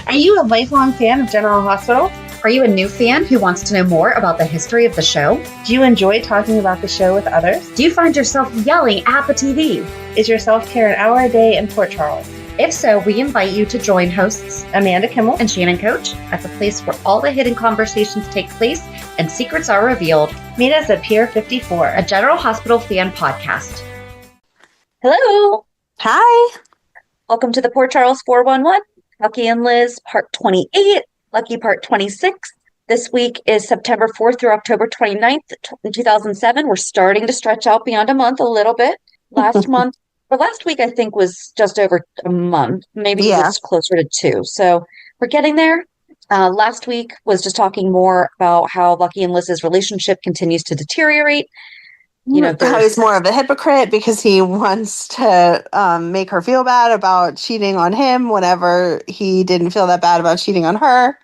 Are you a lifelong fan of General Hospital? Are you a new fan who wants to know more about the history of the show? Do you enjoy talking about the show with others? Do you find yourself yelling at the TV? Is your self-care an hour a day in Port Charles? If so, we invite you to join hosts Amanda Kimmel and Shannon Coach at the place where all the hidden conversations take place and secrets are revealed. Meet us at Pier 54, a General Hospital fan podcast. Hello. Hi. Welcome to the Port Charles 411, Lucky and Liz, part 28, Lucky part 26. This week is September 4th through October 29th, 2007. We're starting to stretch out beyond a month a little bit. Last week, I think, was just over a month, maybe just closer to 2. So we're getting there. Last week was just talking more about how Lucky and Liz's relationship continues to deteriorate. You know, how he's more of a hypocrite because he wants to make her feel bad about cheating on him whenever he didn't feel that bad about cheating on her.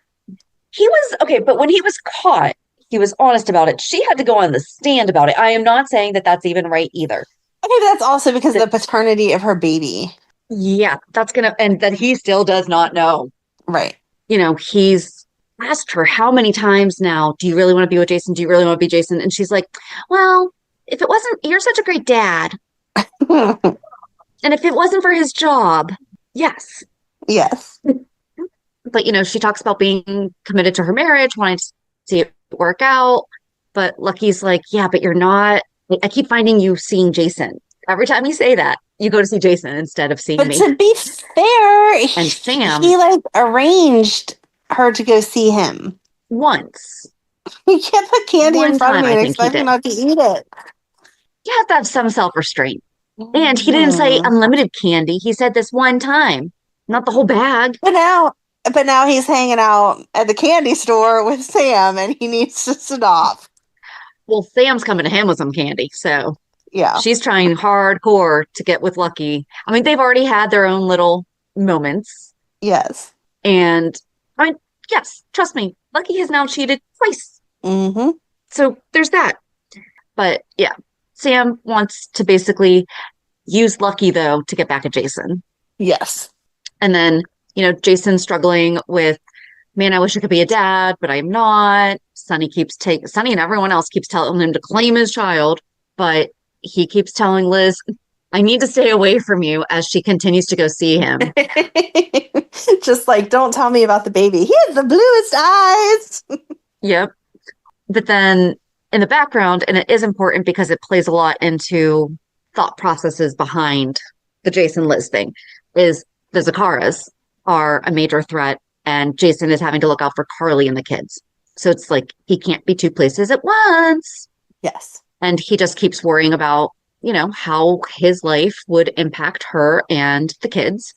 He was, okay, but when he was caught, he was honest about it. She had to go on the stand about it. I am not saying that that's even right either. Okay, but that's also because of the paternity of her baby. Yeah, and that he still does not know. Right. You know, he's asked her how many times now, do you really want to be with Jason? Do you really want to be Jason? And she's like, well, if it wasn't, you're such a great dad. And if it wasn't for his job, yes. Yes. But, you know, she talks about being committed to her marriage, wanting to see it work out. But Lucky's like, yeah, but you're not. I keep finding you seeing Jason. Every time you say that, you go to see Jason instead of seeing me. But to be fair, and Sam, he arranged her to go see him. Once. You can't put candy in front of me and expect me not to eat it. You have to have some self-restraint. And he didn't say unlimited candy. He said this one time, not the whole bag. But now he's hanging out at the candy store with Sam and he needs to stop. Well, Sam's coming to him with some candy, so yeah, she's trying hardcore to get with Lucky. I mean, they've already had their own little moments. Yes. And I mean, yes, trust me, Lucky has now cheated twice. Mm-hmm. So there's that. But yeah, Sam wants to basically use Lucky, though, to get back at Jason. Yes. And then, you know, Jason's struggling with, man, I wish I could be a dad, but I'm not. Sonny and everyone else keeps telling him to claim his child, but he keeps telling Liz, I need to stay away from you as she continues to go see him. Just like, don't tell me about the baby. He has the bluest eyes. Yep. But then in the background, and it is important because it plays a lot into thought processes behind the Jason Liz thing, is the Zakaras are a major threat and Jason is having to look out for Carly and the kids. So it's like he can't be two places at once. Yes. And he just keeps worrying about, you know, how his life would impact her and the kids.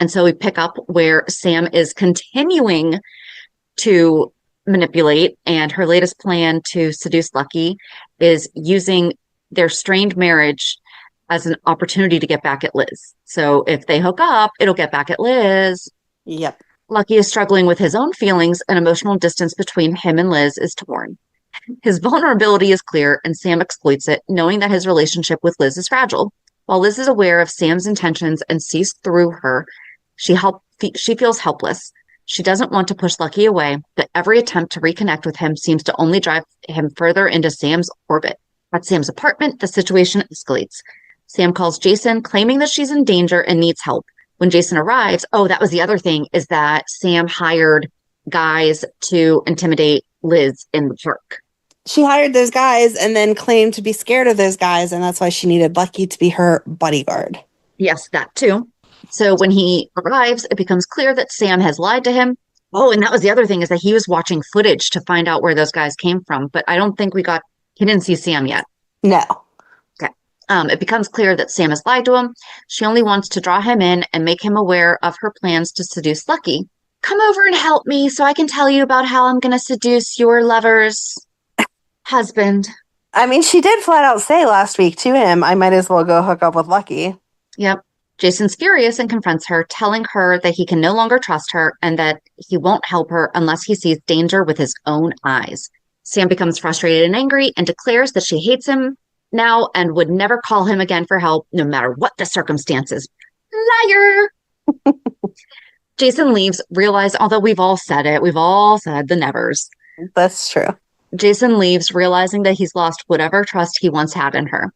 And so we pick up where Sam is continuing to manipulate, and her latest plan to seduce Lucky is using their strained marriage as an opportunity to get back at Liz. So if they hook up, it'll get back at Liz. Yep. Lucky is struggling with his own feelings, and emotional distance between him and Liz is torn. His vulnerability is clear, and Sam exploits it, knowing that his relationship with Liz is fragile. While Liz is aware of Sam's intentions and sees through her, she feels helpless. She doesn't want to push Lucky away, but every attempt to reconnect with him seems to only drive him further into Sam's orbit. At Sam's apartment, the situation escalates. Sam calls Jason, claiming that she's in danger and needs help. When Jason arrives, that was the other thing, is that Sam hired guys to intimidate Liz in the park. She hired those guys and then claimed to be scared of those guys, and that's why she needed Lucky to be her bodyguard. Yes, that too. So when he arrives, it becomes clear that Sam has lied to him. Oh, and that was the other thing, is that he was watching footage to find out where those guys came from, but I don't think he didn't see Sam yet. No. It becomes clear that Sam has lied to him. She only wants to draw him in and make him aware of her plans to seduce Lucky. Come over and help me so I can tell you about how I'm going to seduce your lover's husband. I mean, she did flat out say last week to him, I might as well go hook up with Lucky. Yep. Jason's furious and confronts her, telling her that he can no longer trust her and that he won't help her unless he sees danger with his own eyes. Sam becomes frustrated and angry and declares that she hates him now and would never call him again for help, no matter what the circumstances. Liar! Jason leaves, although we've all said the nevers. That's true. Jason leaves, realizing that he's lost whatever trust he once had in her.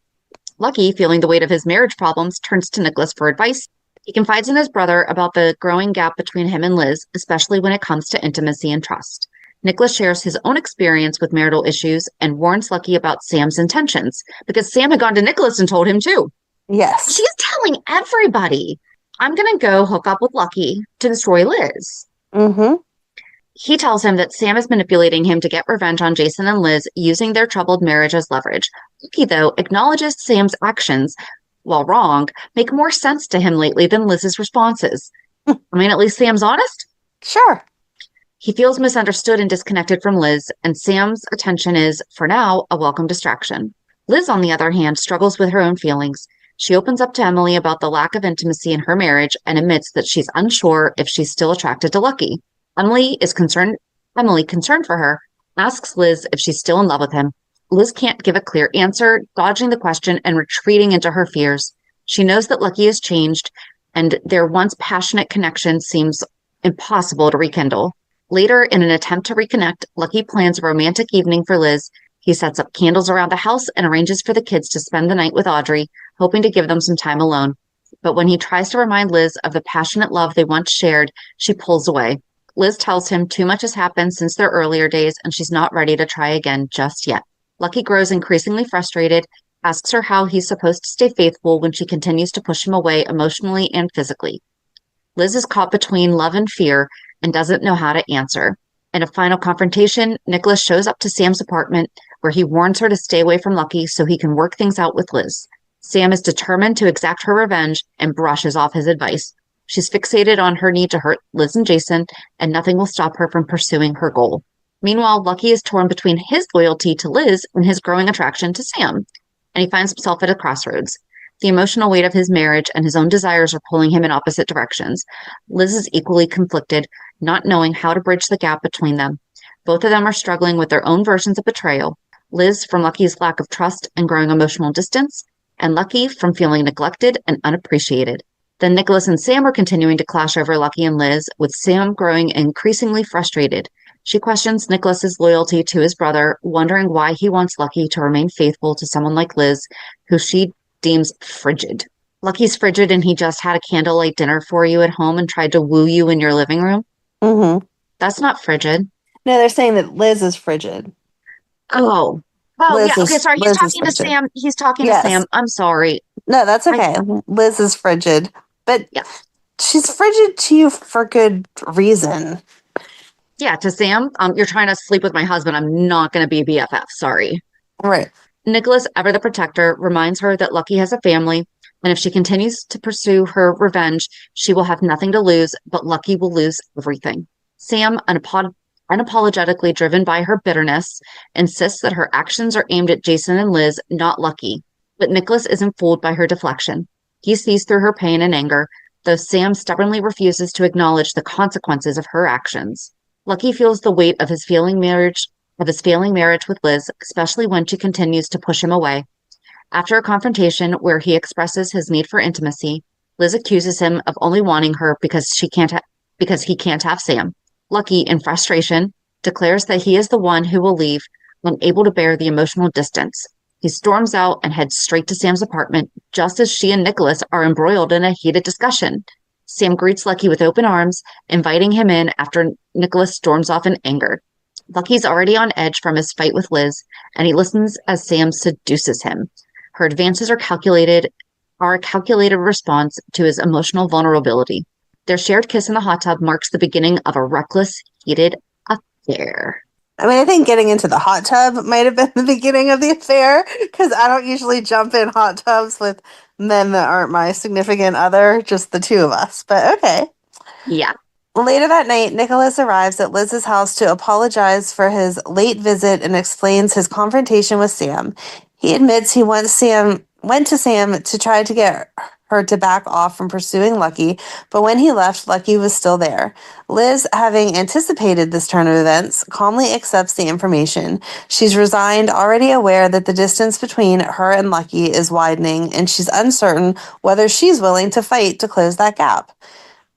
Lucky, feeling the weight of his marriage problems, turns to Nikolas for advice. He confides in his brother about the growing gap between him and Liz, especially when it comes to intimacy and trust. Nikolas shares his own experience with marital issues and warns Lucky about Sam's intentions, because Sam had gone to Nikolas and told him too. Yes. She's telling everybody, I'm going to go hook up with Lucky to destroy Liz. Mm-hmm. He tells him that Sam is manipulating him to get revenge on Jason and Liz, using their troubled marriage as leverage. Lucky, though, acknowledges Sam's actions, while wrong, make more sense to him lately than Liz's responses. I mean, at least Sam's honest. Sure. He feels misunderstood and disconnected from Liz, and Sam's attention is, for now, a welcome distraction. Liz, on the other hand, struggles with her own feelings. She opens up to Emily about the lack of intimacy in her marriage and admits that she's unsure if she's still attracted to Lucky. Emily, concerned for her, asks Liz if she's still in love with him. Liz can't give a clear answer, dodging the question and retreating into her fears. She knows that Lucky has changed, and their once passionate connection seems impossible to rekindle. Later, in an attempt to reconnect, Lucky plans a romantic evening for Liz. He sets up candles around the house and arranges for the kids to spend the night with Audrey, hoping to give them some time alone. But when he tries to remind Liz of the passionate love they once shared, she pulls away. Liz tells him too much has happened since their earlier days, and she's not ready to try again just yet. Lucky grows increasingly frustrated, asks her how he's supposed to stay faithful when she continues to push him away emotionally and physically. Liz is caught between love and fear and doesn't know how to answer. In a final confrontation, Nikolas shows up to Sam's apartment, where he warns her to stay away from Lucky so he can work things out with Liz. Sam is determined to exact her revenge and brushes off his advice. She's fixated on her need to hurt Liz and Jason, and nothing will stop her from pursuing her goal. Meanwhile, Lucky is torn between his loyalty to Liz and his growing attraction to Sam, and he finds himself at a crossroads. The emotional weight of his marriage and his own desires are pulling him in opposite directions. Liz is equally conflicted, not knowing how to bridge the gap between them. Both of them are struggling with their own versions of betrayal. Liz from Lucky's lack of trust and growing emotional distance, and Lucky from feeling neglected and unappreciated. Then Nikolas and Sam are continuing to clash over Lucky and Liz, with Sam growing increasingly frustrated. She questions Nikolas's loyalty to his brother, wondering why he wants Lucky to remain faithful to someone like Liz, who she deems frigid. Lucky's frigid, and he just had a candlelight dinner for you at home and tried to woo you in your living room? Mm-hmm. That's not frigid. No, they're saying that Liz is frigid. Oh, Liz yeah. Okay, sorry. Liz He's is talking to frigid. Sam. He's talking Yes. to Sam. I'm sorry. No, that's okay. Liz is frigid, but Yeah. she's frigid to you for good reason. Yeah, to Sam, you're trying to sleep with my husband. I'm not going to be BFF. Sorry. Right. Nikolas, ever the protector, reminds her that Lucky has a family, and if she continues to pursue her revenge, she will have nothing to lose, but Lucky will lose everything. Sam, unapologetically driven by her bitterness, insists that her actions are aimed at Jason and Liz, not Lucky. But Nikolas isn't fooled by her deflection. He sees through her pain and anger, though Sam stubbornly refuses to acknowledge the consequences of her actions. Lucky feels the weight of his failing marriage with Liz, especially when she continues to push him away. After a confrontation where he expresses his need for intimacy, Liz accuses him of only wanting her because he can't have Sam. Lucky, in frustration, declares that he is the one who will leave, unable to bear the emotional distance. He storms out and heads straight to Sam's apartment, just as she and Nikolas are embroiled in a heated discussion. Sam greets Lucky with open arms, inviting him in after Nikolas storms off in anger. Lucky's already on edge from his fight with Liz, and he listens as Sam seduces him. Her advances are a calculated response to his emotional vulnerability. Their shared kiss in the hot tub marks the beginning of a reckless, heated affair. I mean, I think getting into the hot tub might have been the beginning of the affair, because I don't usually jump in hot tubs with men that aren't my significant other, just the two of us. But okay. Yeah. Later that night, Nikolas arrives at Liz's house to apologize for his late visit and explains his confrontation with Sam. He admits he went to Sam to try to get her to back off from pursuing Lucky, but when he left, Lucky was still there. Liz, having anticipated this turn of events, calmly accepts the information. She's resigned, already aware that the distance between her and Lucky is widening, and she's uncertain whether she's willing to fight to close that gap.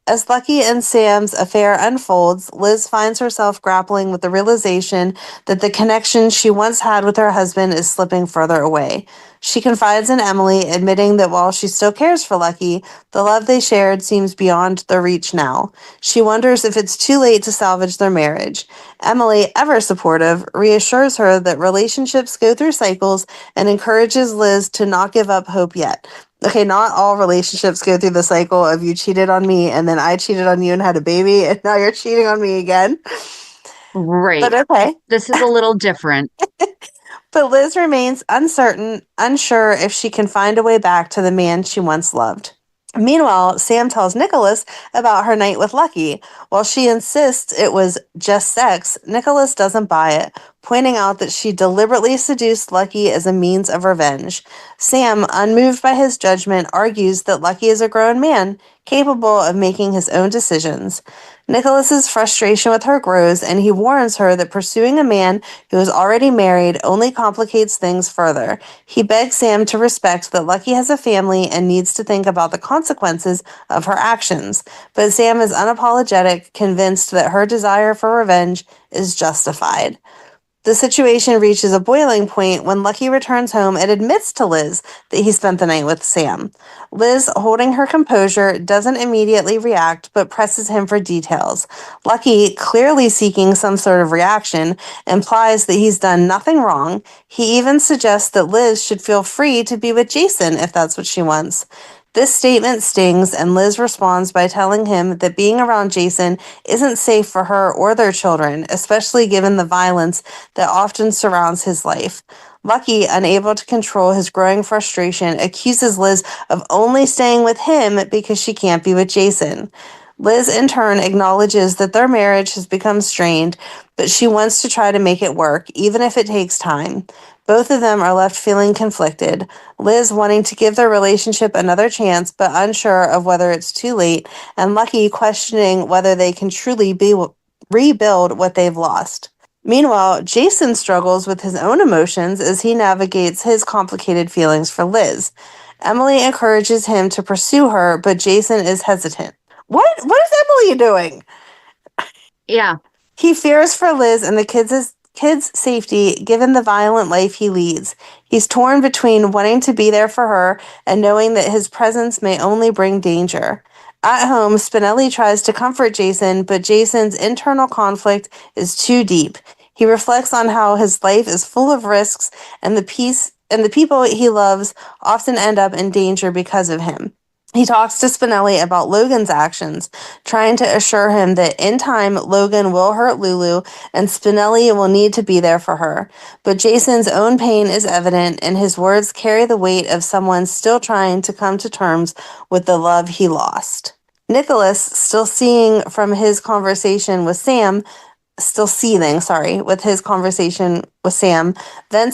As Lucky and Sam's affair unfolds, Liz finds herself grappling with the realization that the connection she once had with her husband is slipping further away. She confides in Emily, admitting that while she still cares for Lucky, the love they shared seems beyond their reach now. She wonders if it's too late to salvage their marriage. Emily, ever supportive, reassures her that relationships go through cycles and encourages Liz to not give up hope yet. Okay, not all relationships go through the cycle of you cheated on me and then I cheated on you and had a baby and now you're cheating on me again. Right. But okay. This is a little different. But Liz remains uncertain, unsure if she can find a way back to the man she once loved. Meanwhile, Sam tells Nikolas about her night with Lucky. While she insists it was just sex, Nikolas doesn't buy it, pointing out that she deliberately seduced Lucky as a means of revenge. Sam, unmoved by his judgment, argues that Lucky is a grown man, capable of making his own decisions. Nikolas's frustration with her grows, and he warns her that pursuing a man who is already married only complicates things further. He begs Sam to respect that Lucky has a family and needs to think about the consequences of her actions. But Sam is unapologetic, convinced that her desire for revenge is justified. The situation reaches a boiling point when Lucky returns home and admits to Liz that he spent the night with Sam. Liz, holding her composure, doesn't immediately react but presses him for details. Lucky, clearly seeking some sort of reaction, implies that he's done nothing wrong. He even suggests that Liz should feel free to be with Jason if that's what she wants. This statement stings, and Liz responds by telling him that being around Jason isn't safe for her or their children, especially given the violence that often surrounds his life. Lucky, unable to control his growing frustration, accuses Liz of only staying with him because she can't be with Jason. Liz, in turn, acknowledges that their marriage has become strained, but she wants to try to make it work, even if it takes time. Both of them are left feeling conflicted, Liz wanting to give their relationship another chance, but unsure of whether it's too late, and Lucky questioning whether they can truly rebuild what they've lost. Meanwhile, Jason struggles with his own emotions as he navigates his complicated feelings for Liz. Emily encourages him to pursue her, but Jason is hesitant. What is Emily doing? Yeah. He fears for Liz and the kids' safety given the violent life he leads. He's torn between wanting to be there for her and knowing that his presence may only bring danger. At home, Spinelli tries to comfort Jason, but Jason's internal conflict is too deep. He reflects on how his life is full of risks and the people he loves often end up in danger because of him. He talks to Spinelli about Logan's actions, trying to assure him that in time Logan will hurt Lulu and Spinelli will need to be there for her. But Jason's own pain is evident, and his words carry the weight of someone still trying to come to terms with the love he lost. Nikolas, still seething with his conversation with Sam, vents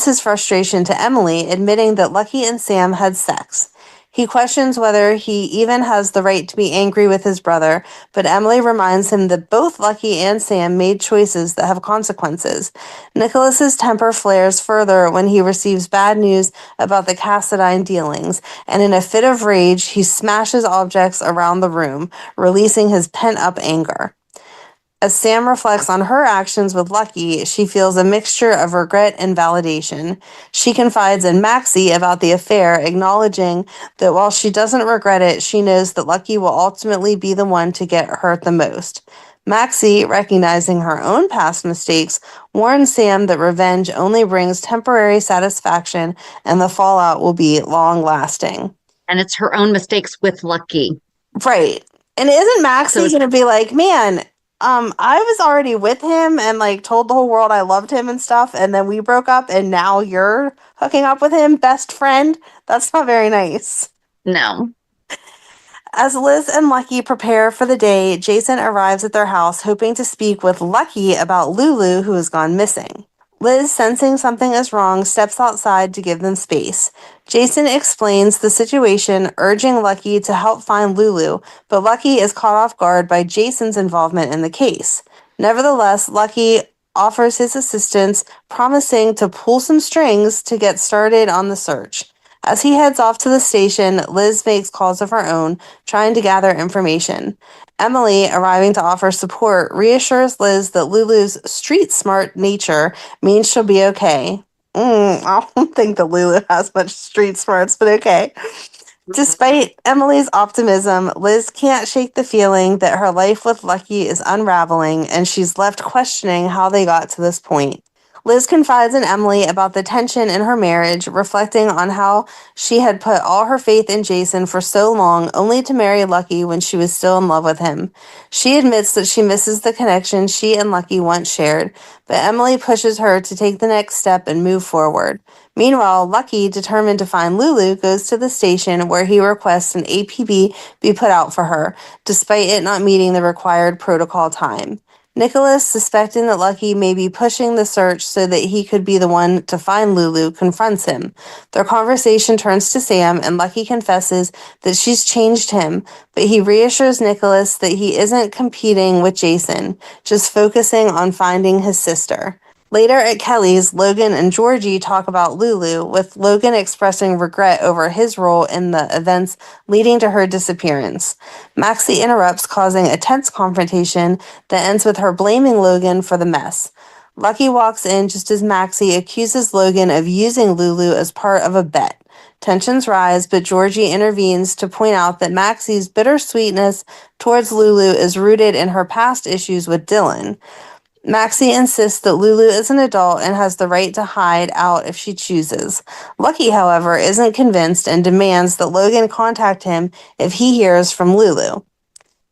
his frustration to Emily, admitting that Lucky and Sam had sex. He questions whether he even has the right to be angry with his brother, but Emily reminds him that both Lucky and Sam made choices that have consequences. Nikolas's temper flares further when he receives bad news about the Cassadine dealings, and in a fit of rage, he smashes objects around the room, releasing his pent-up anger. As Sam reflects on her actions with Lucky, she feels a mixture of regret and validation. She confides in Maxie about the affair, acknowledging that while she doesn't regret it, she knows that Lucky will ultimately be the one to get hurt the most. Maxie, recognizing her own past mistakes, warns Sam that revenge only brings temporary satisfaction and the fallout will be long-lasting. And it's her own mistakes with Lucky. Right. And isn't Maxie going to be like, man, I was already with him and like told the whole world I loved him and stuff, and then we broke up and now you're hooking up with him, best friend? That's not very nice. No. As Liz and Lucky prepare for the day, Jason arrives at their house hoping to speak with Lucky about Lulu, who has gone missing. Liz, sensing something is wrong, steps outside to give them space. Jason explains the situation, urging Lucky to help find Lulu, but Lucky is caught off guard by Jason's involvement in the case. Nevertheless, Lucky offers his assistance, promising to pull some strings to get started on the search. As he heads off to the station, Liz makes calls of her own, trying to gather information. Emily, arriving to offer support, reassures Liz that Lulu's street-smart nature means she'll be okay. I don't think that Lulu has much street smarts, but okay. Despite Emily's optimism, Liz can't shake the feeling that her life with Lucky is unraveling, and she's left questioning how they got to this point. Liz confides in Emily about the tension in her marriage, reflecting on how she had put all her faith in Jason for so long, only to marry Lucky when she was still in love with him. She admits that she misses the connection she and Lucky once shared, but Emily pushes her to take the next step and move forward. Meanwhile, Lucky, determined to find Lulu, goes to the station where he requests an APB be put out for her, despite it not meeting the required protocol time. Nikolas, suspecting that Lucky may be pushing the search so that he could be the one to find Lulu, confronts him. Their conversation turns to Sam, and Lucky confesses that she's changed him, but he reassures Nikolas that he isn't competing with Jason, just focusing on finding his sister. Later at Kelly's, Logan and Georgie talk about Lulu, with Logan expressing regret over his role in the events leading to her disappearance. Maxie interrupts, causing a tense confrontation that ends with her blaming Logan for the mess. Lucky walks in just as Maxie accuses Logan of using Lulu as part of a bet. Tensions rise, but Georgie intervenes to point out that Maxie's bittersweetness towards Lulu is rooted in her past issues with Dylan. Maxie insists that Lulu is an adult and has the right to hide out if she chooses. Lucky, however, isn't convinced and demands that Logan contact him if he hears from Lulu.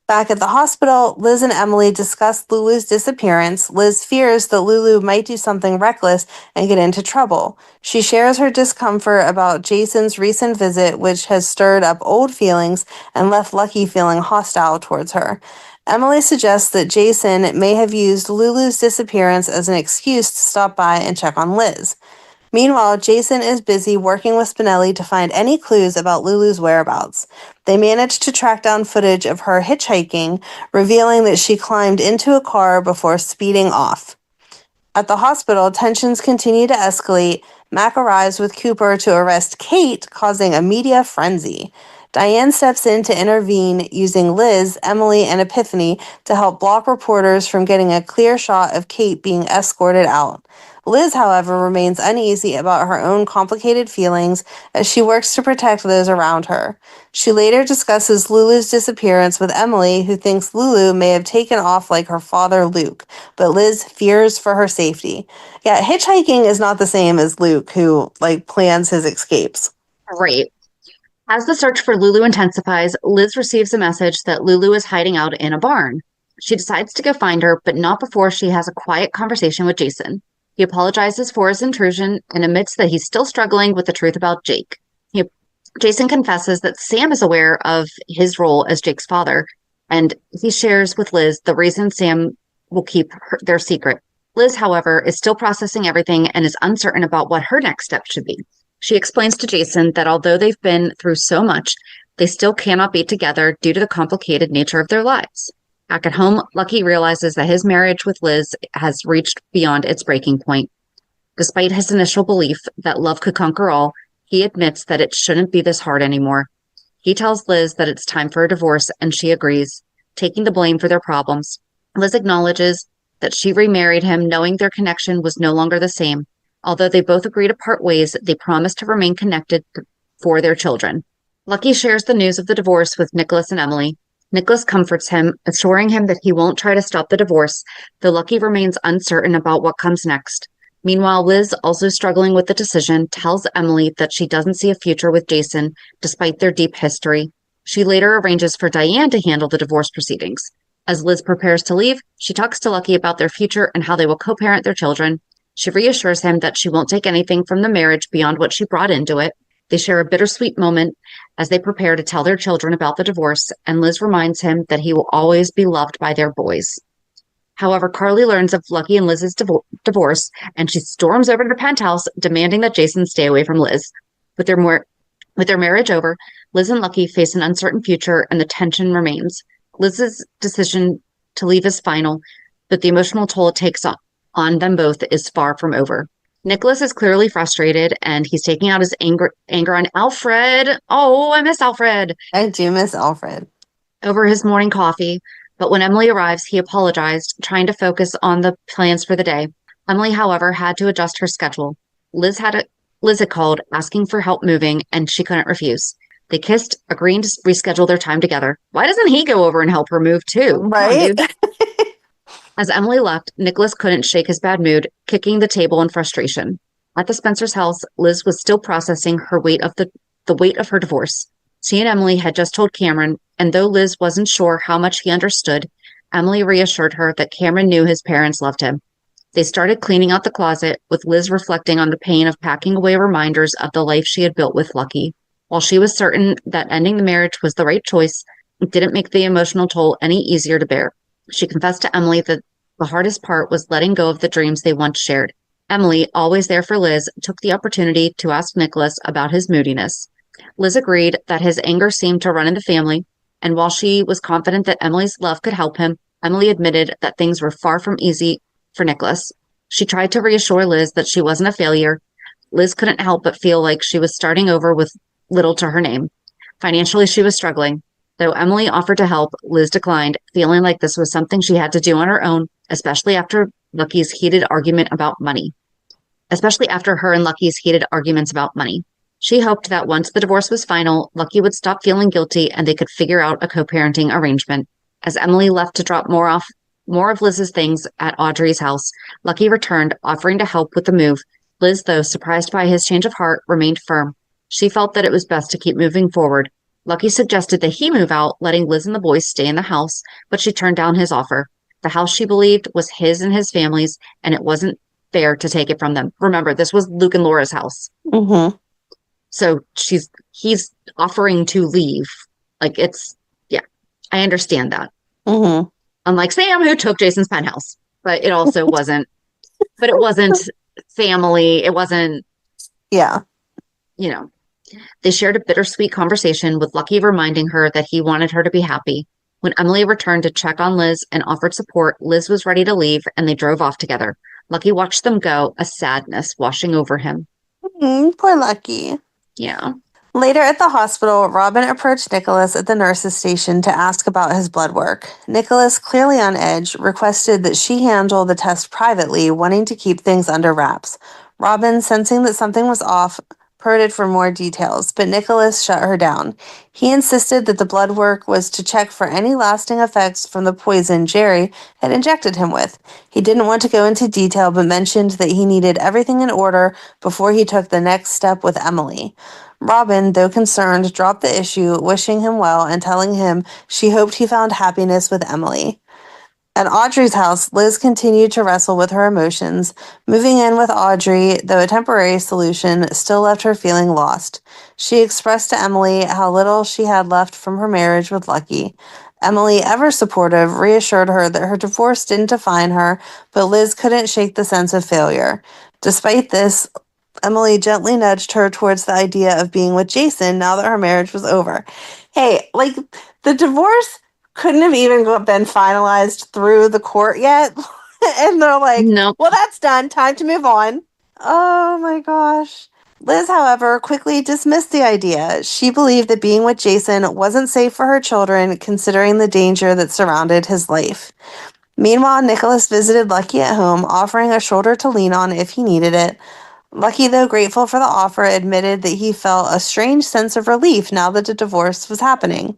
Back at the hospital, Liz and Emily discuss Lulu's disappearance. Liz fears that Lulu might do something reckless and get into trouble. She shares her discomfort about Jason's recent visit, which has stirred up old feelings and left Lucky feeling hostile towards her. Emily suggests that Jason may have used Lulu's disappearance as an excuse to stop by and check on Liz. Meanwhile, Jason is busy working with Spinelli to find any clues about Lulu's whereabouts. They manage to track down footage of her hitchhiking, revealing that she climbed into a car before speeding off. At the hospital, tensions continue to escalate. Mac arrives with Cooper to arrest Kate, causing a media frenzy. Diane steps in to intervene using Liz, Emily, and Epiphany to help block reporters from getting a clear shot of Kate being escorted out. Liz, however, remains uneasy about her own complicated feelings as she works to protect those around her. She later discusses Lulu's disappearance with Emily, who thinks Lulu may have taken off like her father Luke, but Liz fears for her safety. Yeah, hitchhiking is not the same as Luke, who, plans his escapes. Right. As the search for Lulu intensifies, Liz receives a message that Lulu is hiding out in a barn. She decides to go find her, but not before she has a quiet conversation with Jason. He apologizes for his intrusion and admits that he's still struggling with the truth about Jake. Jason confesses that Sam is aware of his role as Jake's father, and he shares with Liz the reason Sam will keep their secret. Liz, however, is still processing everything and is uncertain about what her next step should be. She explains to Jason that although they've been through so much, they still cannot be together due to the complicated nature of their lives. Back at home, Lucky realizes that his marriage with Liz has reached beyond its breaking point. Despite his initial belief that love could conquer all, he admits that it shouldn't be this hard anymore. He tells Liz that it's time for a divorce, and she agrees, taking the blame for their problems. Liz acknowledges that she remarried him, knowing their connection was no longer the same. Although they both agree to part ways, they promise to remain connected for their children. Lucky shares the news of the divorce with Nikolas and Emily. Nikolas comforts him, assuring him that he won't try to stop the divorce, though Lucky remains uncertain about what comes next. Meanwhile, Liz, also struggling with the decision, tells Emily that she doesn't see a future with Jason, despite their deep history. She later arranges for Diane to handle the divorce proceedings. As Liz prepares to leave, she talks to Lucky about their future and how they will co-parent their children. She reassures him that she won't take anything from the marriage beyond what she brought into it. They share a bittersweet moment as they prepare to tell their children about the divorce, and Liz reminds him that he will always be loved by their boys. However, Carly learns of Lucky and Liz's divorce, and she storms over to the penthouse, demanding that Jason stay away from Liz. With their marriage over, Liz and Lucky face an uncertain future, and the tension remains. Liz's decision to leave is final, but the emotional toll it takes on them both is far from over. Nikolas is clearly frustrated, and he's taking out his anger on Alfred. Oh, I miss Alfred. I do miss Alfred. Over his morning coffee. But when Emily arrives, he apologized, trying to focus on the plans for the day. Emily, however, had to adjust her schedule. Liz had called, asking for help moving, and she couldn't refuse. They kissed, agreeing to reschedule their time together. Why doesn't he go over and help her move too? Right? Come on, dude. As Emily left, Nikolas couldn't shake his bad mood, kicking the table in frustration. At the Spencers' house, Liz was still processing her weight of the weight of her divorce. She and Emily had just told Cameron, and though Liz wasn't sure how much he understood, Emily reassured her that Cameron knew his parents loved him. They started cleaning out the closet, with Liz reflecting on the pain of packing away reminders of the life she had built with Lucky. While she was certain that ending the marriage was the right choice, it didn't make the emotional toll any easier to bear. She confessed to Emily that the hardest part was letting go of the dreams they once shared. Emily, always there for Liz, took the opportunity to ask Nikolas about his moodiness. Liz agreed that his anger seemed to run in the family, and while she was confident that Emily's love could help him, Emily admitted that things were far from easy for Nikolas. She tried to reassure Liz that she wasn't a failure. Liz couldn't help but feel like she was starting over with little to her name. Financially, she was struggling. Though Emily offered to help, Liz declined, feeling like this was something she had to do on her own, especially after Lucky's heated argument about money. Especially after her and Lucky's heated arguments about money. She hoped that once the divorce was final, Lucky would stop feeling guilty and they could figure out a co-parenting arrangement. As Emily left to drop more of Liz's things at Audrey's house, Lucky returned, offering to help with the move. Liz, though surprised by his change of heart, remained firm. She felt that it was best to keep moving forward. Lucky suggested that he move out, letting Liz and the boys stay in the house, but she turned down his offer. The house, she believed, was his and his family's, and it wasn't fair to take it from them. Remember, this was Luke and Laura's house. Mm-hmm. So he's offering to leave. Like, I understand that. Mm-hmm. Unlike Sam, who took Jason's penthouse, but it also wasn't family. It wasn't, Yeah. They shared a bittersweet conversation, with Lucky reminding her that he wanted her to be happy. When Emily returned to check on Liz and offered support, Liz was ready to leave, and they drove off together. Lucky watched them go, a sadness washing over him. Poor Lucky. Yeah. Later at the hospital, Robin approached Nikolas at the nurse's station to ask about his blood work. Nikolas, clearly on edge, requested that she handle the test privately, wanting to keep things under wraps. Robin, sensing that something was off, prodded for more details, but Nikolas shut her down. He insisted that the blood work was to check for any lasting effects from the poison Jerry had injected him with. He didn't want to go into detail, but mentioned that he needed everything in order before he took the next step with Emily. Robin, though concerned, dropped the issue, wishing him well and telling him she hoped he found happiness with Emily. At Audrey's house, Liz continued to wrestle with her emotions. Moving in with Audrey, though a temporary solution, still left her feeling lost. She expressed to Emily how little she had left from her marriage with Lucky. Emily, ever supportive, reassured her that her divorce didn't define her, but Liz couldn't shake the sense of failure. Despite this, Emily gently nudged her towards the idea of being with Jason now that her marriage was over. Hey, the divorce couldn't have even been finalized through the court yet. And they're like, Nope. Well, that's done. Time to move on. Oh my gosh. Liz, however, quickly dismissed the idea. She believed that being with Jason wasn't safe for her children, considering the danger that surrounded his life. Meanwhile, Nikolas visited Lucky at home, offering a shoulder to lean on if he needed it. Lucky, though grateful for the offer, admitted that he felt a strange sense of relief now that the divorce was happening.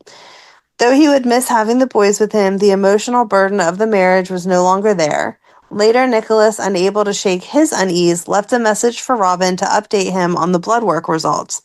Though he would miss having the boys with him, the emotional burden of the marriage was no longer there. Later, Nikolas, unable to shake his unease, left a message for Robin to update him on the blood work results.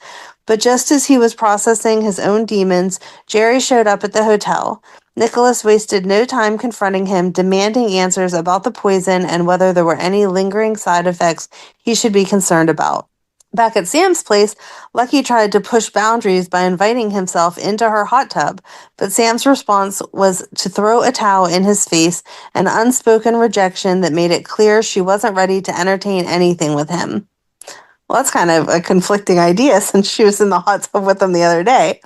But just as he was processing his own demons, Jerry showed up at the hotel. Nikolas wasted no time confronting him, demanding answers about the poison and whether there were any lingering side effects he should be concerned about. Back at Sam's place, Lucky tried to push boundaries by inviting himself into her hot tub, but Sam's response was to throw a towel in his face, an unspoken rejection that made it clear she wasn't ready to entertain anything with him. Well, that's kind of a conflicting idea since she was in the hot tub with him the other day.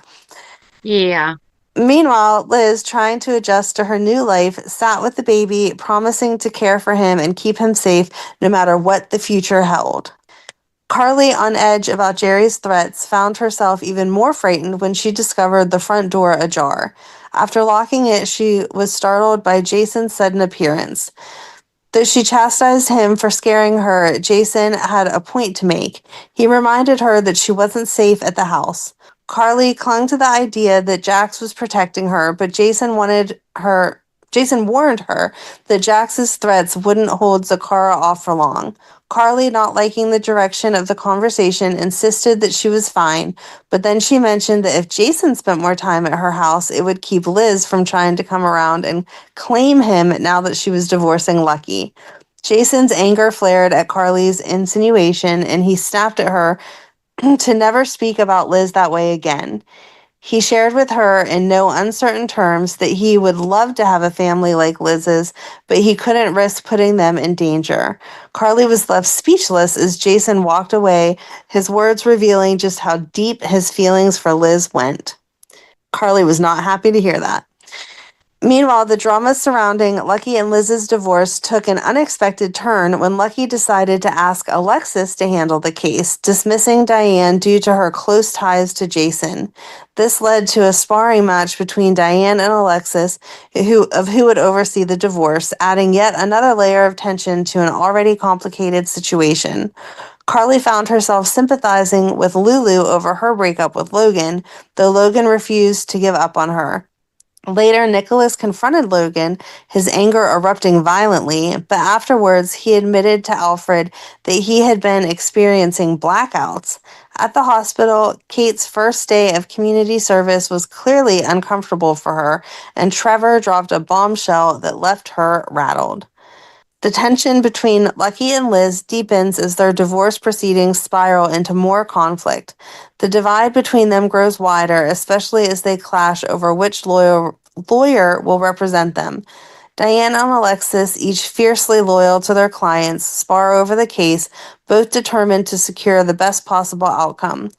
Yeah. Meanwhile, Liz, trying to adjust to her new life, sat with the baby, promising to care for him and keep him safe no matter what the future held. Carly, on edge about Jerry's threats, found herself even more frightened when she discovered the front door ajar. After locking it, she was startled by Jason's sudden appearance. Though she chastised him for scaring her, Jason had a point to make. He reminded her that she wasn't safe at the house. Carly clung to the idea that Jax was protecting her, but Jason warned her that Jax's threats wouldn't hold Zakara off for long. Carly, not liking the direction of the conversation, insisted that she was fine, but then she mentioned that if Jason spent more time at her house, it would keep Liz from trying to come around and claim him now that she was divorcing Lucky. Jason's anger flared at Carly's insinuation, and he snapped at her to never speak about Liz that way again. He shared with her in no uncertain terms that he would love to have a family like Liz's, but he couldn't risk putting them in danger. Carly was left speechless as Jason walked away, his words revealing just how deep his feelings for Liz went. Carly was not happy to hear that. Meanwhile, the drama surrounding Lucky and Liz's divorce took an unexpected turn when Lucky decided to ask Alexis to handle the case, dismissing Diane due to her close ties to Jason. This led to a sparring match between Diane and Alexis, who would oversee the divorce, adding yet another layer of tension to an already complicated situation. Carly found herself sympathizing with Lulu over her breakup with Logan, though Logan refused to give up on her. Later, Nikolas confronted Logan, his anger erupting violently, but afterwards he admitted to Alfred that he had been experiencing blackouts. At the hospital, Kate's first day of community service was clearly uncomfortable for her, and Trevor dropped a bombshell that left her rattled. The tension between Lucky and Liz deepens as their divorce proceedings spiral into more conflict. The divide between them grows wider, especially as they clash over which lawyer will represent them. Diane and Alexis, each fiercely loyal to their clients, spar over the case, both determined to secure the best possible outcome.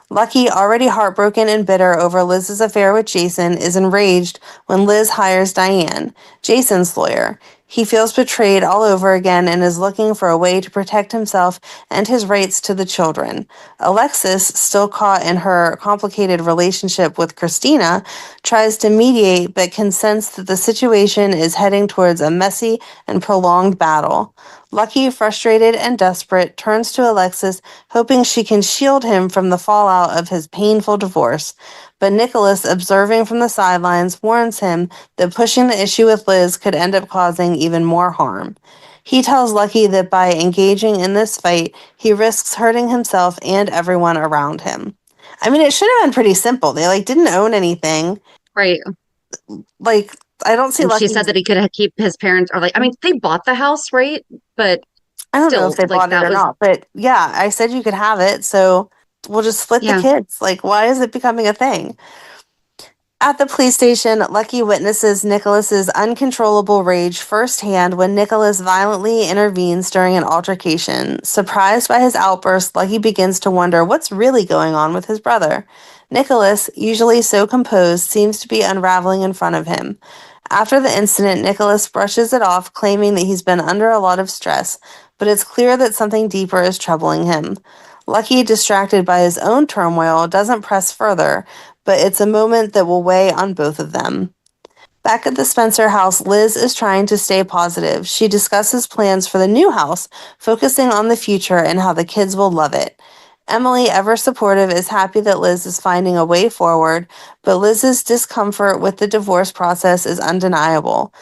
Lucky, already heartbroken and bitter over Liz's affair with Jason, is enraged when Liz hires Diane, Jason's lawyer. He feels betrayed all over again and is looking for a way to protect himself and his rights to the children. Alexis, still caught in her complicated relationship with Christina, tries to mediate but can sense that the situation is heading towards a messy and prolonged battle. Lucky, frustrated and desperate, turns to Alexis, hoping she can shield him from the fallout of his painful divorce. But Nikolas, observing from the sidelines, warns him that pushing the issue with Liz could end up causing even more harm. He tells Lucky that by engaging in this fight, he risks hurting himself and everyone around him. I mean, it should have been pretty simple. They, didn't own anything. Right. I don't see And Lucky. she said that he could keep his parents, or they bought the house, right? But I don't still, know if they bought it or not, but yeah, I said you could have it, so we'll just split the kids. Why is it becoming a thing? At the police station, Lucky witnesses Nikolas's uncontrollable rage firsthand when Nikolas violently intervenes during an altercation. Surprised by his outburst, Lucky begins to wonder what's really going on with his brother. Nikolas, usually so composed, seems to be unraveling in front of him. After the incident, Nikolas brushes it off, claiming that he's been under a lot of stress, but it's clear that something deeper is troubling him. Lucky, distracted by his own turmoil, doesn't press further, but it's a moment that will weigh on both of them. Back at the Spencer house, Liz is trying to stay positive. She discusses plans for the new house, focusing on the future and how the kids will love it. Emily, ever supportive, is happy that Liz is finding a way forward, but Liz's discomfort with the divorce process is undeniable.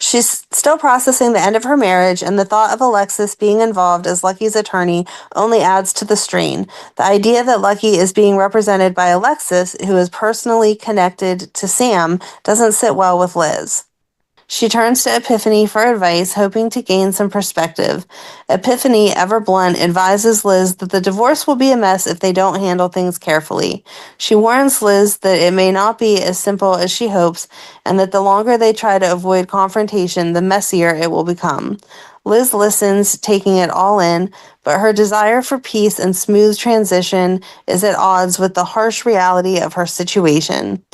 She's still processing the end of her marriage, and the thought of Alexis being involved as Lucky's attorney only adds to the strain. The idea that Lucky is being represented by Alexis, who is personally connected to Sam, doesn't sit well with Liz. She turns to Epiphany for advice, hoping to gain some perspective. Epiphany, ever blunt, advises Liz that the divorce will be a mess if they don't handle things carefully. She warns Liz that it may not be as simple as she hopes, and that the longer they try to avoid confrontation, the messier it will become. Liz listens, taking it all in, but her desire for peace and smooth transition is at odds with the harsh reality of her situation.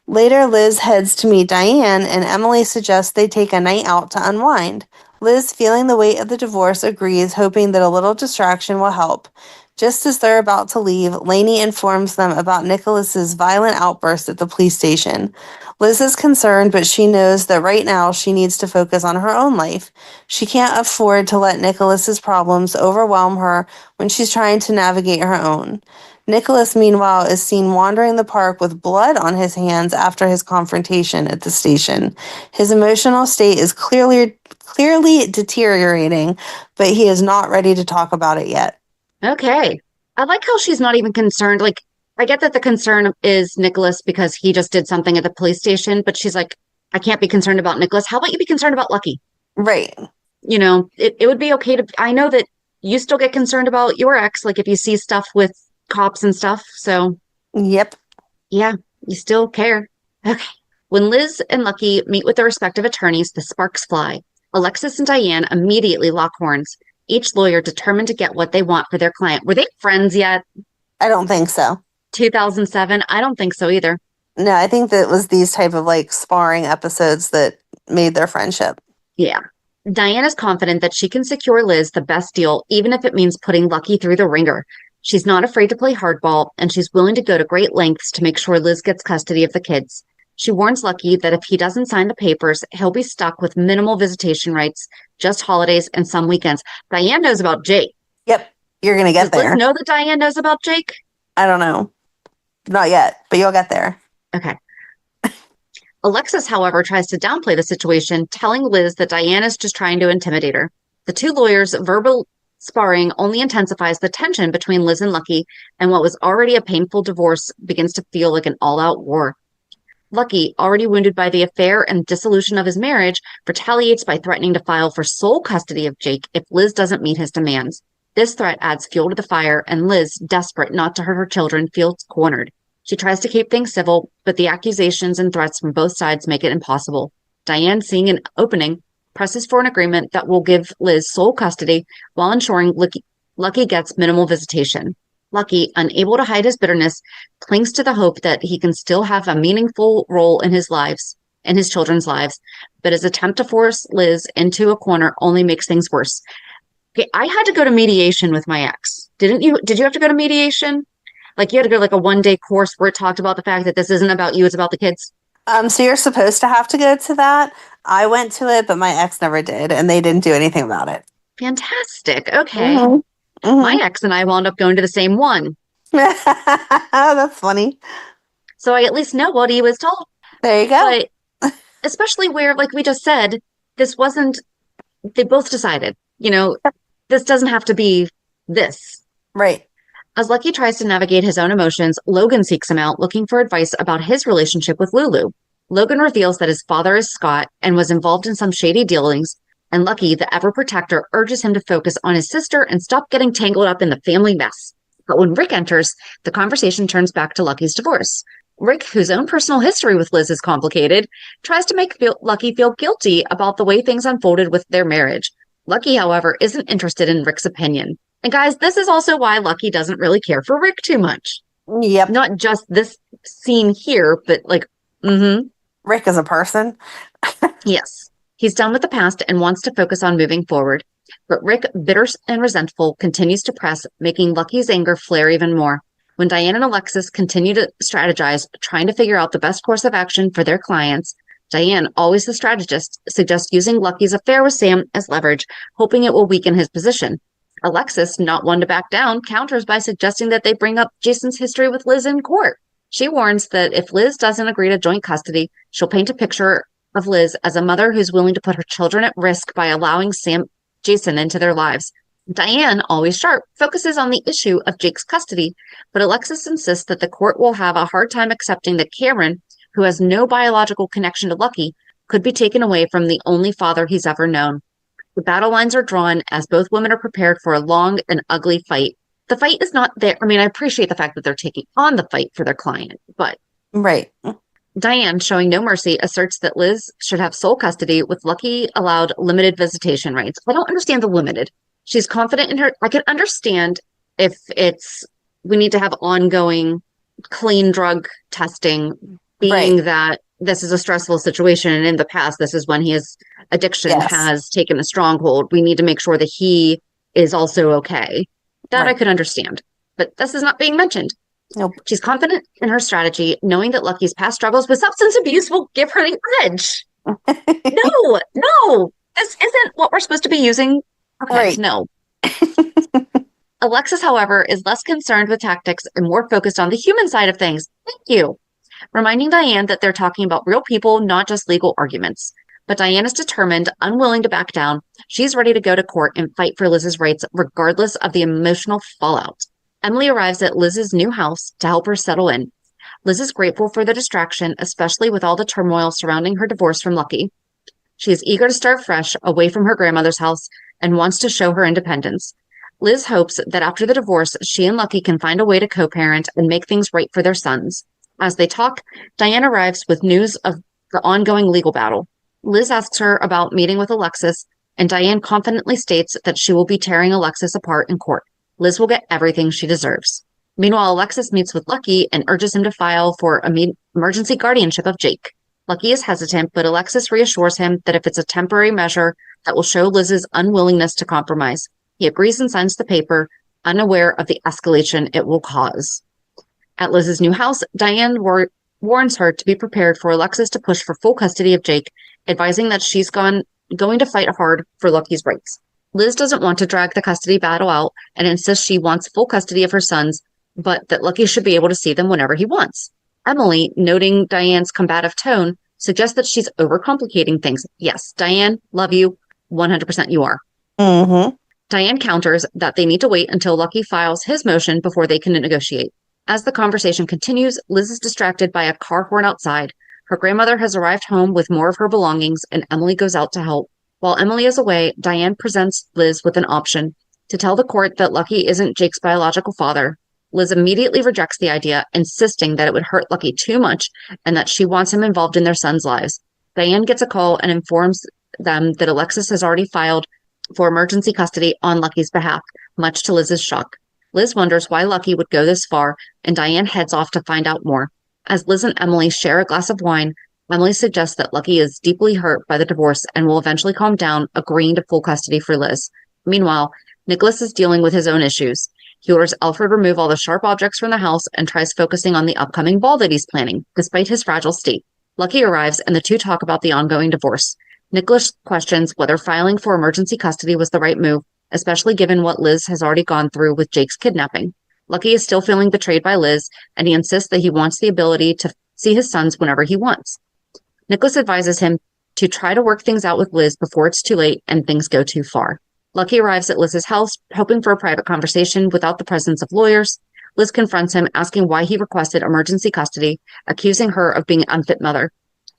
Later, Liz heads to meet Diane, and Emily suggests they take a night out to unwind. Liz, feeling the weight of the divorce, agrees, hoping that a little distraction will help. Just as they're about to leave, Lainey informs them about Nikolas's violent outburst at the police station. Liz is concerned, but she knows that right now she needs to focus on her own life. She can't afford to let Nikolas's problems overwhelm her when she's trying to navigate her own. Nikolas, meanwhile, is seen wandering the park with blood on his hands after his confrontation at the station. His emotional state is clearly deteriorating, but he is not ready to talk about it yet. Okay. I like how she's not even concerned. Like, I get that the concern is Nikolas because he just did something at the police station, but she's like, I can't be concerned about Nikolas. How about you be concerned about Lucky? Right. You know, it would be okay to, I know that you still get concerned about your ex, like if you see stuff with cops and stuff. So, Yep. yeah, you still care. Okay. When Liz and Lucky meet with their respective attorneys, the sparks fly. Alexis and Diane immediately lock horns, each lawyer determined to get what they want for their client. Were they friends yet? I don't think so. 2007? I don't think so either. No, I think that it was these type of like sparring episodes that made their friendship. Yeah. Diane is confident that she can secure Liz the best deal, even if it means putting Lucky through the ringer. She's not afraid to play hardball, and she's willing to go to great lengths to make sure Liz gets custody of the kids. She warns Lucky that if he doesn't sign the papers, he'll be stuck with minimal visitation rights, just holidays and some weekends. Diane knows about Jake. Yep. You're going to get Does there. Liz know that Diane knows about Jake? I don't know. Not yet, but you'll get there. Okay. Alexis, however, tries to downplay the situation, telling Liz that Diane is just trying to intimidate her. The two lawyers' verbal sparring only intensifies the tension between Liz and Lucky, and what was already a painful divorce begins to feel like an all-out war. Lucky, already wounded by the affair and dissolution of his marriage, retaliates by threatening to file for sole custody of Jake if Liz doesn't meet his demands. This threat adds fuel to the fire, and Liz, desperate not to hurt her children, feels cornered. She tries to keep things civil, but the accusations and threats from both sides make it impossible. Diane, seeing an opening, presses for an agreement that will give Liz sole custody while ensuring Lucky gets minimal visitation. Lucky, unable to hide his bitterness, clings to the hope that he can still have a meaningful role in his children's lives, but his attempt to force Liz into a corner only makes things worse. Okay, I had to go to mediation with my ex. Didn't you? Did you have to go to mediation? Like you had to go like a 1-day course where it talked about the fact that this isn't about you, it's about the kids? So you're supposed to have to go to that. I went to it, but my ex never did, and they didn't do anything about it. Fantastic. Okay. Mhm. My ex and I wound up going to the same one. That's funny. So I at least know what he was told. There you go. But especially where, like we just said, this wasn't, they both decided, this doesn't have to be this. Right. As Lucky tries to navigate his own emotions, Logan seeks him out looking for advice about his relationship with Lulu. Logan reveals that his father is Scott and was involved in some shady dealings, and Lucky, the ever-protector, urges him to focus on his sister and stop getting tangled up in the family mess. But when Rick enters, the conversation turns back to Lucky's divorce. Rick, whose own personal history with Liz is complicated, tries to make Lucky feel guilty about the way things unfolded with their marriage. Lucky, however, isn't interested in Rick's opinion. And guys, this is also why Lucky doesn't really care for Rick too much. Yep. Not just this scene here, but Rick is a person. Yes. He's done with the past and wants to focus on moving forward. But Rick, bitter and resentful, continues to press, making Lucky's anger flare even more. When Diane and Alexis continue to strategize, trying to figure out the best course of action for their clients, Diane, always the strategist, suggests using Lucky's affair with Sam as leverage, hoping it will weaken his position. Alexis, not one to back down, counters by suggesting that they bring up Jason's history with Liz in court. She warns that if Liz doesn't agree to joint custody, she'll paint a picture of Liz as a mother who's willing to put her children at risk by allowing Jason into their lives. Diane, always sharp, focuses on the issue of Jake's custody, but Alexis insists that the court will have a hard time accepting that Cameron, who has no biological connection to Lucky, could be taken away from the only father he's ever known. The battle lines are drawn as both women are prepared for a long and ugly fight. The fight is not there. I mean, I appreciate the fact that they're taking on the fight for their client, but right. Diane, showing no mercy, asserts that Liz should have sole custody with Lucky allowed limited visitation rights. I don't understand the limited. She's confident in her. I can understand if we need to have ongoing clean drug testing, being that this is a stressful situation, and in the past, this is when his addiction has taken a stronghold. We need to make sure that he is also okay. That I could understand. But this is not being mentioned. Nope. She's confident in her strategy, knowing that Lucky's past struggles with substance abuse will give her the edge. No, this isn't what we're supposed to be using. Okay, no. Alexis, however, is less concerned with tactics and more focused on the human side of things. Thank you. Reminding Diane that they're talking about real people, not just legal arguments. But Diane is determined, unwilling to back down. She's ready to go to court and fight for Liz's rights, regardless of the emotional fallout. Emily arrives at Liz's new house to help her settle in. Liz is grateful for the distraction, especially with all the turmoil surrounding her divorce from Lucky. She is eager to start fresh, away from her grandmother's house, and wants to show her independence. Liz hopes that after the divorce, she and Lucky can find a way to co-parent and make things right for their sons. As they talk, Diane arrives with news of the ongoing legal battle. Liz asks her about meeting with Alexis, and Diane confidently states that she will be tearing Alexis apart in court. Liz will get everything she deserves. Meanwhile, Alexis meets with Lucky and urges him to file for emergency guardianship of Jake. Lucky is hesitant, but Alexis reassures him that if it's a temporary measure, that will show Liz's unwillingness to compromise. He agrees and signs the paper, unaware of the escalation it will cause. At Liz's new house, Diane warns her to be prepared for Alexis to push for full custody of Jake, advising that she's going to fight hard for Lucky's rights. Liz doesn't want to drag the custody battle out and insists she wants full custody of her sons, but that Lucky should be able to see them whenever he wants. Emily, noting Diane's combative tone, suggests that she's overcomplicating things. Yes, Diane, love you. 100% you are. Mm-hmm. Diane counters that they need to wait until Lucky files his motion before they can negotiate. As the conversation continues, Liz is distracted by a car horn outside. Her grandmother has arrived home with more of her belongings, and Emily goes out to help. While Emily is away, Diane presents Liz with an option to tell the court that Lucky isn't Jake's biological father. Liz immediately rejects the idea, insisting that it would hurt Lucky too much and that she wants him involved in their sons' lives. Diane gets a call and informs them that Alexis has already filed for emergency custody on Lucky's behalf, much to Liz's shock. Liz wonders why Lucky would go this far, and Diane heads off to find out more. As Liz and Emily share a glass of wine, Emily suggests that Lucky is deeply hurt by the divorce and will eventually calm down, agreeing to full custody for Liz. Meanwhile, Nikolas is dealing with his own issues. He orders Alfred remove all the sharp objects from the house and tries focusing on the upcoming ball that he's planning, despite his fragile state. Lucky arrives, and the two talk about the ongoing divorce. Nikolas questions whether filing for emergency custody was the right move, especially given what Liz has already gone through with Jake's kidnapping. Lucky is still feeling betrayed by Liz, and he insists that he wants the ability to see his sons whenever he wants. Nikolas advises him to try to work things out with Liz before it's too late and things go too far. Lucky arrives at Liz's house, hoping for a private conversation without the presence of lawyers. Liz confronts him, asking why he requested emergency custody, accusing her of being an unfit mother.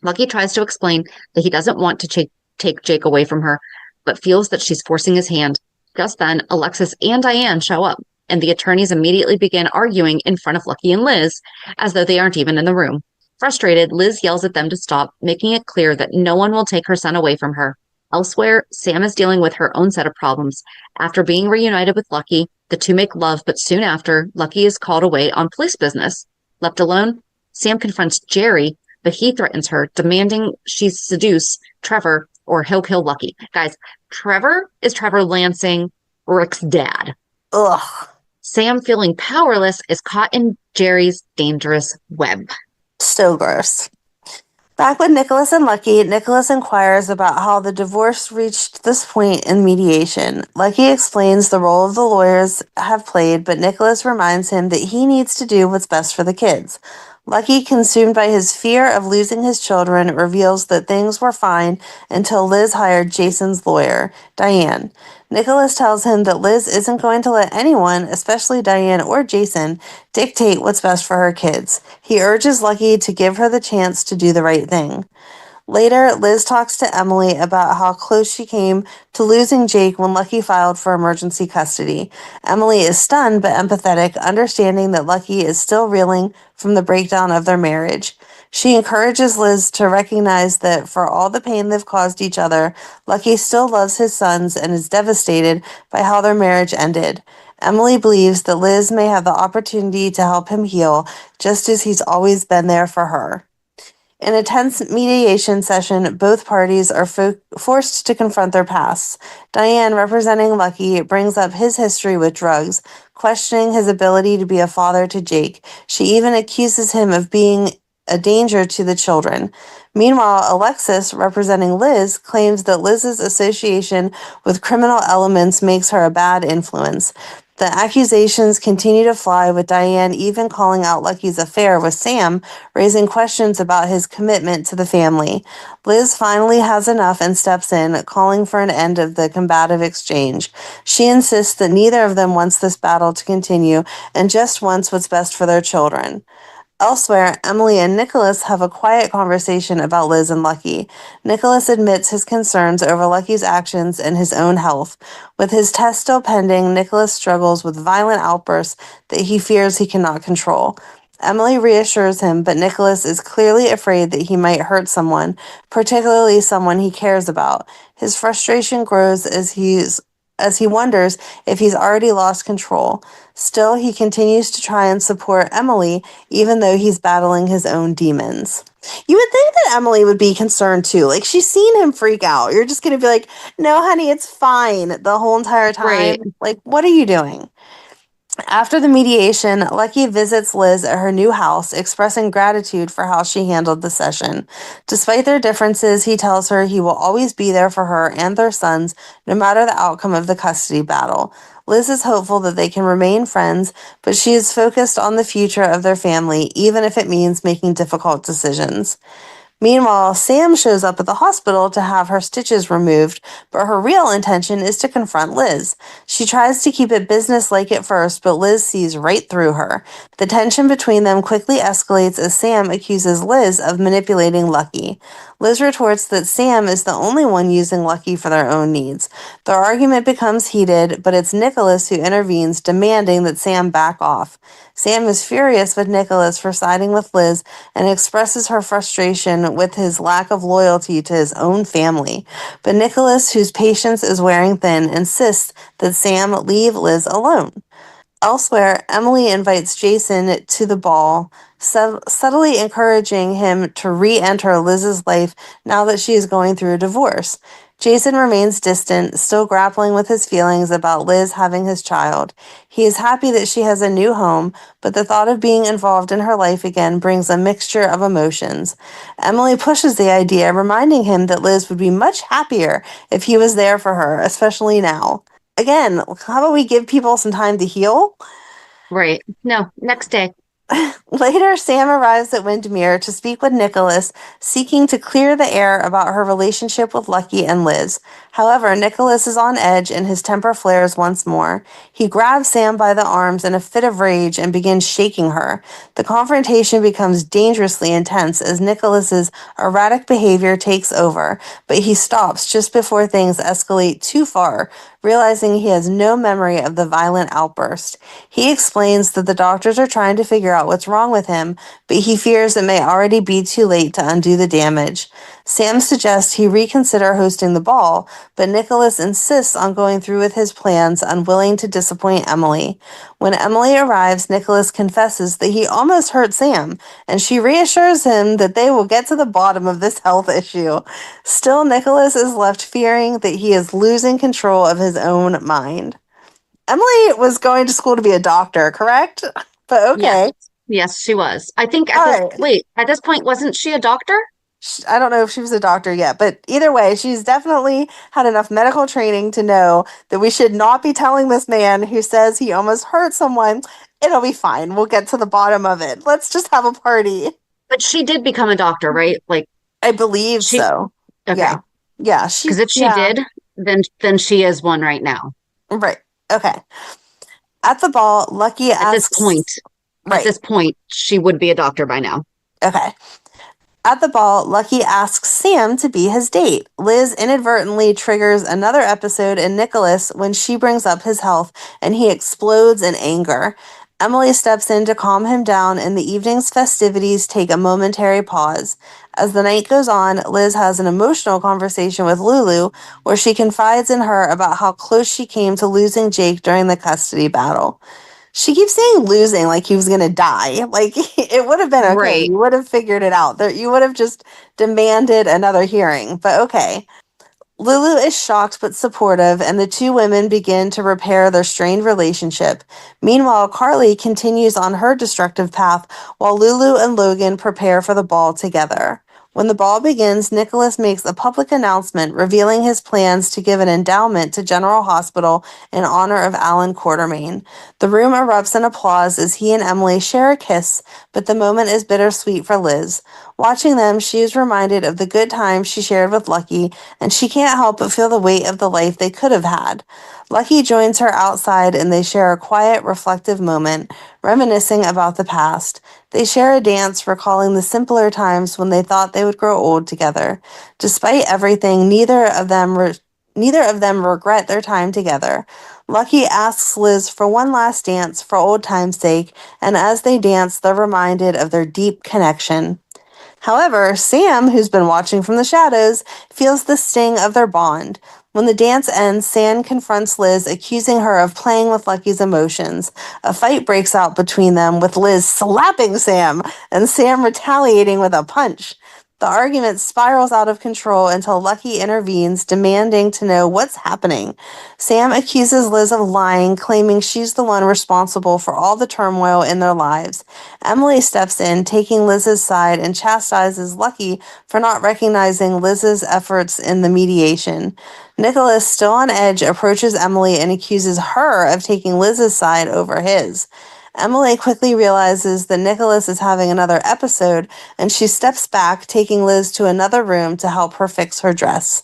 Lucky tries to explain that he doesn't want to take Jake away from her, but feels that she's forcing his hand. Just then, Alexis and Diane show up, and the attorneys immediately begin arguing in front of Lucky and Liz, as though they aren't even in the room. Frustrated, Liz yells at them to stop, making it clear that no one will take her son away from her. Elsewhere, Sam is dealing with her own set of problems. After being reunited with Lucky, the two make love, but soon after, Lucky is called away on police business. Left alone, Sam confronts Jerry, but he threatens her, demanding she seduce Trevor or he'll kill Lucky. Guys, Trevor is Trevor Lansing, Rick's dad. Ugh. Sam, feeling powerless, is caught in Jerry's dangerous web. So gross. Back with Nikolas and Lucky, Nikolas inquires about how the divorce reached this point in mediation. Lucky explains the role the lawyers have played, but Nikolas reminds him that he needs to do what's best for the kids. Lucky, consumed by his fear of losing his children, reveals that things were fine until Liz hired Jason's lawyer, Diane. Nikolas tells him that Liz isn't going to let anyone, especially Diane or Jason, dictate what's best for her kids. He urges Lucky to give her the chance to do the right thing. Later, Liz talks to Emily about how close she came to losing Jake when Lucky filed for emergency custody. Emily is stunned but empathetic, understanding that Lucky is still reeling from the breakdown of their marriage. She encourages Liz to recognize that for all the pain they've caused each other, Lucky still loves his sons and is devastated by how their marriage ended. Emily believes that Liz may have the opportunity to help him heal, just as he's always been there for her. In a tense mediation session, both parties are forced to confront their pasts. Diane, representing Lucky, brings up his history with drugs, questioning his ability to be a father to Jake. She even accuses him of being a danger to the children. Meanwhile, Alexis, representing Liz, claims that Liz's association with criminal elements makes her a bad influence. The accusations continue to fly, with Diane even calling out Lucky's affair with Sam, raising questions about his commitment to the family. Liz finally has enough and steps in, calling for an end of the combative exchange. She insists that neither of them wants this battle to continue and just wants what's best for their children. Elsewhere, Emily and Nikolas have a quiet conversation about Liz and Lucky. Nikolas admits his concerns over Lucky's actions and his own health. With his test still pending, Nikolas struggles with violent outbursts that he fears he cannot control. Emily reassures him, but Nikolas is clearly afraid that he might hurt someone, particularly someone he cares about. His frustration grows as he wonders if he's already lost control. Still, he continues to try and support Emily, even though he's battling his own demons. You would think that Emily would be concerned too. Like, she's seen him freak out. You're just going to be like, no, honey, it's fine the whole entire time. Right. Like, what are you doing? After the mediation, Lucky visits Liz at her new house, expressing gratitude for how she handled the session. Despite their differences, he tells her he will always be there for her and their sons, no matter the outcome of the custody battle. Liz is hopeful that they can remain friends, but she is focused on the future of their family, even if it means making difficult decisions. Meanwhile, Sam shows up at the hospital to have her stitches removed, but her real intention is to confront Liz. She tries to keep it businesslike at first, but Liz sees right through her. The tension between them quickly escalates as Sam accuses Liz of manipulating Lucky. Liz retorts that Sam is the only one using Lucky for their own needs. Their argument becomes heated, but it's Nikolas who intervenes, demanding that Sam back off. Sam is furious with Nikolas for siding with Liz and expresses her frustration with his lack of loyalty to his own family. But Nikolas, whose patience is wearing thin, insists that Sam leave Liz alone. Elsewhere, Emily invites Jason to the ball, subtly encouraging him to re-enter Liz's life now that she is going through a divorce. Jason remains distant, still grappling with his feelings about Liz having his child. He is happy that she has a new home, but the thought of being involved in her life again brings a mixture of emotions. Emily pushes the idea, reminding him that Liz would be much happier if he was there for her, especially now. Again, how about we give people some time to heal? Right. No, next day. Later, Sam arrives at Windermere to speak with Nikolas, seeking to clear the air about her relationship with Lucky and Liz. However, Nikolas is on edge and his temper flares once more. He grabs Sam by the arms in a fit of rage and begins shaking her. The confrontation becomes dangerously intense as Nikolas's erratic behavior takes over, but he stops just before things escalate too far, realizing he has no memory of the violent outburst. He explains that the doctors are trying to figure out what's wrong with him, but he fears it may already be too late to undo the damage. Sam suggests he reconsider hosting the ball, but Nikolas insists on going through with his plans, unwilling to disappoint Emily. When Emily arrives, Nikolas confesses that he almost hurt Sam, and she reassures him that they will get to the bottom of this health issue. Still, Nikolas is left fearing that he is losing control of his own mind. Emily was going to school to be a doctor, correct? But okay. Yes, she was. I think at this point, wasn't she a doctor? I don't know if she was a doctor yet, but either way, she's definitely had enough medical training to know that we should not be telling this man who says he almost hurt someone, it'll be fine. We'll get to the bottom of it. Let's just have a party. But she did become a doctor, right? Like, I believe so. Okay. Yeah. Yeah. Because if she did, then she is one right now. Right. Okay. At the ball, Lucky asks... At this point, she would be a doctor by now. Okay. At the ball, Lucky asks Sam to be his date. Liz inadvertently triggers another episode in Nikolas when she brings up his health, and he explodes in anger. Emily steps in to calm him down, and the evening's festivities take a momentary pause. As the night goes on, Liz has an emotional conversation with Lulu, where she confides in her about how close she came to losing Jake during the custody battle. She keeps saying losing like he was going to die. Like, it would have been okay. Right. You would have figured it out. You would have just demanded another hearing. But okay. Lulu is shocked but supportive, and the two women begin to repair their strained relationship. Meanwhile, Carly continues on her destructive path while Lulu and Logan prepare for the ball together. When the ball begins, Nikolas makes a public announcement revealing his plans to give an endowment to General Hospital in honor of Alan Quartermain. The room erupts in applause as he and Emily share a kiss, but the moment is bittersweet for Liz. Watching them, she is reminded of the good times she shared with Lucky, and she can't help but feel the weight of the life they could have had. Lucky joins her outside and they share a quiet, reflective moment, reminiscing about the past. They share a dance, recalling the simpler times when they thought they would grow old together. Despite everything, neither of them regret their time together. Lucky asks Liz for one last dance for old time's sake, and as they dance, they're reminded of their deep connection. However, Sam, who's been watching from the shadows, feels the sting of their bond. When the dance ends, Sam confronts Liz, accusing her of playing with Lucky's emotions. A fight breaks out between them, with Liz slapping Sam and Sam retaliating with a punch. The argument spirals out of control until Lucky intervenes, demanding to know what's happening. Sam accuses Liz of lying, claiming she's the one responsible for all the turmoil in their lives. Emily steps in, taking Liz's side, and chastises Lucky for not recognizing Liz's efforts in the mediation. Nikolas, still on edge, approaches Emily and accuses her of taking Liz's side over his. Emily quickly realizes that Nikolas is having another episode, and she steps back, taking Liz to another room to help her fix her dress.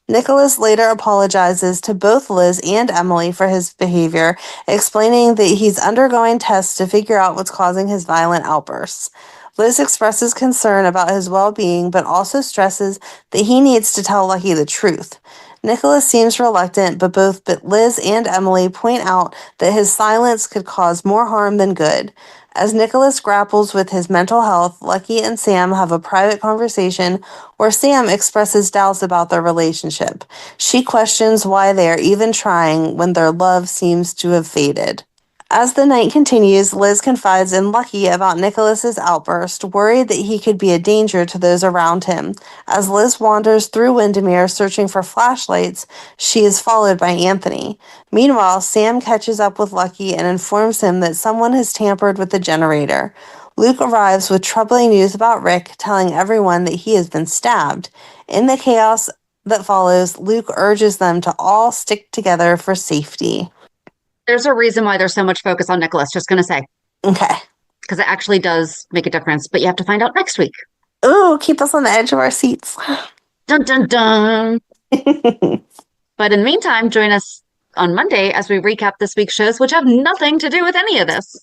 Nikolas later apologizes to both Liz and Emily for his behavior, explaining that he's undergoing tests to figure out what's causing his violent outbursts. Liz expresses concern about his well-being, but also stresses that he needs to tell Lucky the truth. Nikolas seems reluctant, but both Liz and Emily point out that his silence could cause more harm than good. As Nikolas grapples with his mental health, Lucky and Sam have a private conversation where Sam expresses doubts about their relationship. She questions why they are even trying when their love seems to have faded. As the night continues, Liz confides in Lucky about Nikolas's outburst, worried that he could be a danger to those around him. As Liz wanders through Windermere searching for flashlights, she is followed by Anthony. Meanwhile, Sam catches up with Lucky and informs him that someone has tampered with the generator. Luke arrives with troubling news about Rick, telling everyone that he has been stabbed. In the chaos that follows, Luke urges them to all stick together for safety. There's a reason why there's so much focus on Nikolas, just going to say. Okay. Because it actually does make a difference, but you have to find out next week. Ooh, keep us on the edge of our seats. Dun, dun, dun. But in the meantime, join us on Monday as we recap this week's shows, which have nothing to do with any of this.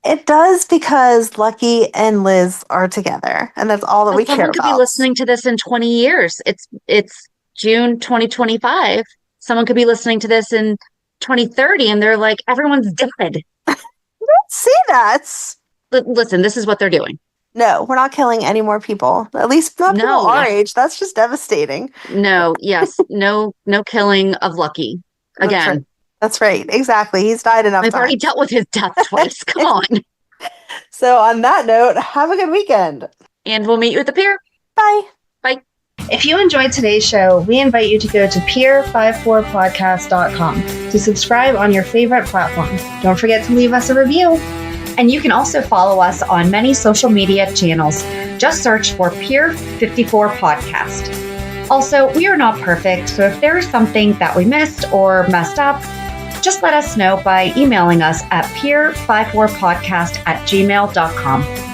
It does, because Lucky and Liz are together, and that's all that we care about. Someone could be listening to this in 20 years. It's June 2025. Someone could be listening to this in 2030 and they're like, everyone's dead. Don't say that. Listen, this is what they're doing. No, we're not killing any more people. At least not people our age. That's just devastating. No, yes. No killing of Lucky. Again. That's right. Exactly. He's died enough We've times. already dealt with his death twice. Come on. So on that note, have a good weekend. And we'll meet you at the pier. Bye. Bye. If you enjoyed today's show, we invite you to go to pier54podcast.com to subscribe on your favorite platform. Don't forget to leave us a review. And you can also follow us on many social media channels. Just search for Pier 54 Podcast. Also, we are not perfect, so if there is something that we missed or messed up, just let us know by emailing us at pier54podcast@gmail.com.